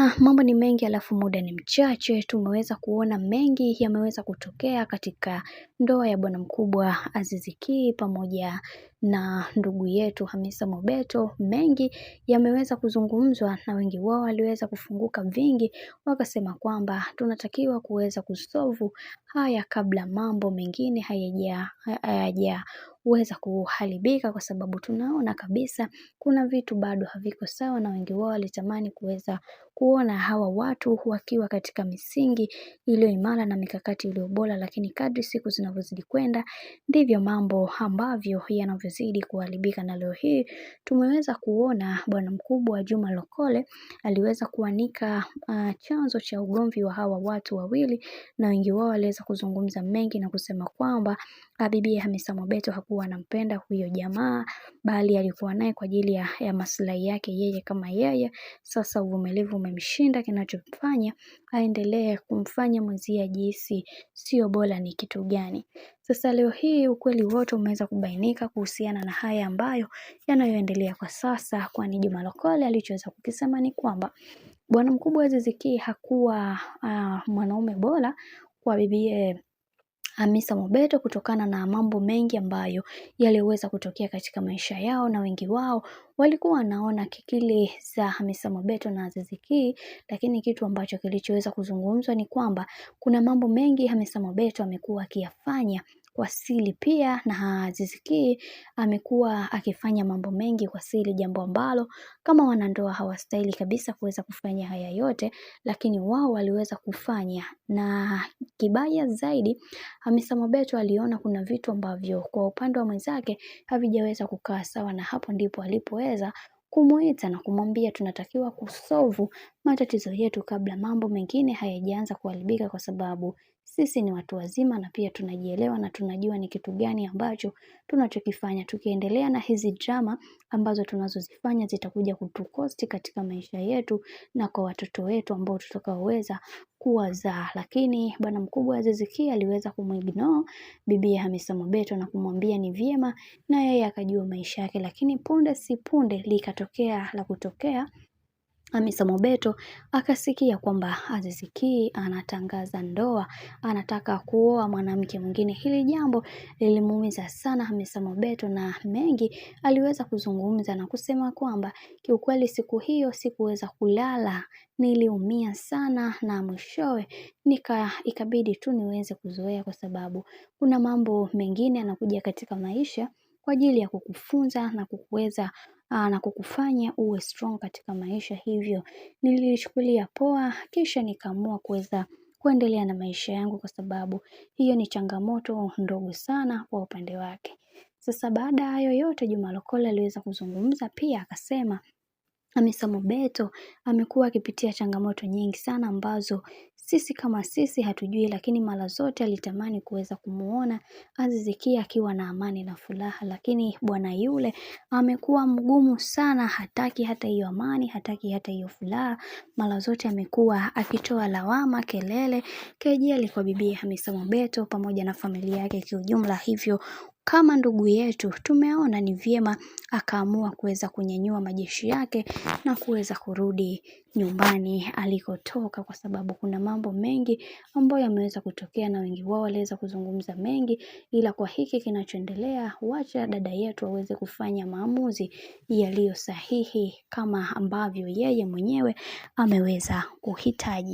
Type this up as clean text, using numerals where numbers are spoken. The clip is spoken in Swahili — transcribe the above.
Bwana, mambo ni mengi alafu muda ni mchache. Tumeweza kuona mengi yameweza kutokea katika ndoa ya bwana mkubwa Azizi Ki pamoja na ndugu yetu Hamisa Mobeto. Mengi yameweza kuzungumzwa na wengi wao waliweza kufunguka vingi, wakasema kwamba tunatakiwa kuweza kusolve haya kabla mambo mengine hayajaweza kuharibika, kwa sababu tunaona kabisa kuna vitu bado haviko sawa, na wengi wao walitamani kuweza kuona hawa watu wakiwa katika misingi iliyo imara na mikakati iliyo bora, lakini kadri siku zinavyozidi kwenda ndivyo mambo ambavyo yanavyozidi kuharibika. Na leo hii tumeweza kuona bwana mkubwa Juma Lokole aliweza kuanika chanzo cha ugomvi wa hawa watu wawili, na wengi wao waliweza kuzungumza mengi na kusema kwamba bibi Hamisa Mobeto hakuwa anampenda huyo jamaa, bali alikuwa naye kwa ajili ya maslahi yake yeye kama yeye. Sasa uvumilivu umemshinda, kinachofanya aendelee kumfanya mwenzie ajihisi sio bora ni kitu gani. Sasa leo hii ukweli wote umeweza kubainika kuhusiana na haya ambayo yanayoendelea kwa sasa, kwani Juma Lokole alichoweza kukisema ni kwamba bwana mkubwa Azizi Ki hakuwa mwanaume bora kwa bibi Hamisa Mobeto kutokana na mambo mengi ambayo yaliweza kutokea katika maisha yao, na wengi wao walikuwa wanaona kikili za Hamisa Mobeto na Azizi Ki, lakini kitu ambacho kilichoweza kuzungumzwa ni kwamba kuna mambo mengi Hamisa Mobeto amekuwa akiyafanya kwa siri pia, na Azizi Ki amekuwa akifanya mambo mengi kwa siri, jambo ambalo kama wanandoa hawastahili kabisa kuweza kufanya haya yote, lakini wao waliweza kufanya. Na kibaya zaidi, Hamisa Mobeto aliona kuna vitu ambavyo kwa upande wa mwenzake havijaweza kukaa sawa, na hapo ndipo alipoweza kumuita na kumwambia tunatakiwa kusolve matatizo yetu kabla mambo mengine hayajaanza kuharibika, kwa sababu sisi ni watu wazima na pia tunajielewa na tunajua ni kitu gani ambacho tunachokifanya. Tukiendelea na hizi drama ambazo tunazozifanya zitakuja kutukosti katika maisha yetu na kwa watoto wetu ambao tutakaoweza kuwazaa. Lakini bwana mkubwa Azizi Ki aliweza kumuignore bibi Hamisa Mobeto na kumwambia ni vyema na yeye akajua maisha yake, lakini punde si punde likatokea la kutokea. Hamisa Mobeto akasikia kwamba Azizi Ki anatangaza ndoa, anataka kuoa mwanamke mwingine. Hili jambo lilimuumiza sana Hamisa Mobeto, na mengi aliweza kuzungumza na kusema kwamba kiukweli siku hiyo sikuweza kulala, niliumia sana, na mwishowe ikabidi tu niweze kuzoea, kwa sababu kuna mambo mengine yanakuja katika maisha kwa ajili ya kukufunza na kukuweza na kukufanya uwe strong katika maisha. Hivyo nilichukulia poa, kisha nikaamua kuweza kuendelea na maisha yangu, kwa sababu hiyo ni changamoto ndogo sana kwa upande wake. Sasa baada ya hayo yote, Juma Lokole aliweza kuzungumza pia, akasema Hamisa Mobeto amekuwa akipitia changamoto nyingi sana ambazo sisi kama sisi hatujui, lakini mara zote alitamani kuweza kumuona Azizi Ki akiwa na amani na furaha, lakini bwana yule amekuwa mgumu sana, hataki hata hiyo amani, hataki hata hiyo furaha. Mara zote amekuwa akitoa lawama, kelele, kejeli kwa bibi Hamisa Mobeto pamoja na familia yake kiujumla. Hivyo kama ndugu yetu tumeona ni vyema akaamua kuweza kunyanyua majeshi yake na kuweza kurudi nyumbani alikotoka, kwa sababu kuna mambo mengi ambayo yameweza kutokea na wengi wao waliweza kuzungumza mengi, ila kwa hiki kinachoendelea, wacha dada yetu aweze kufanya maamuzi yaliyo sahihi kama ambavyo yeye mwenyewe ameweza kuhitaji.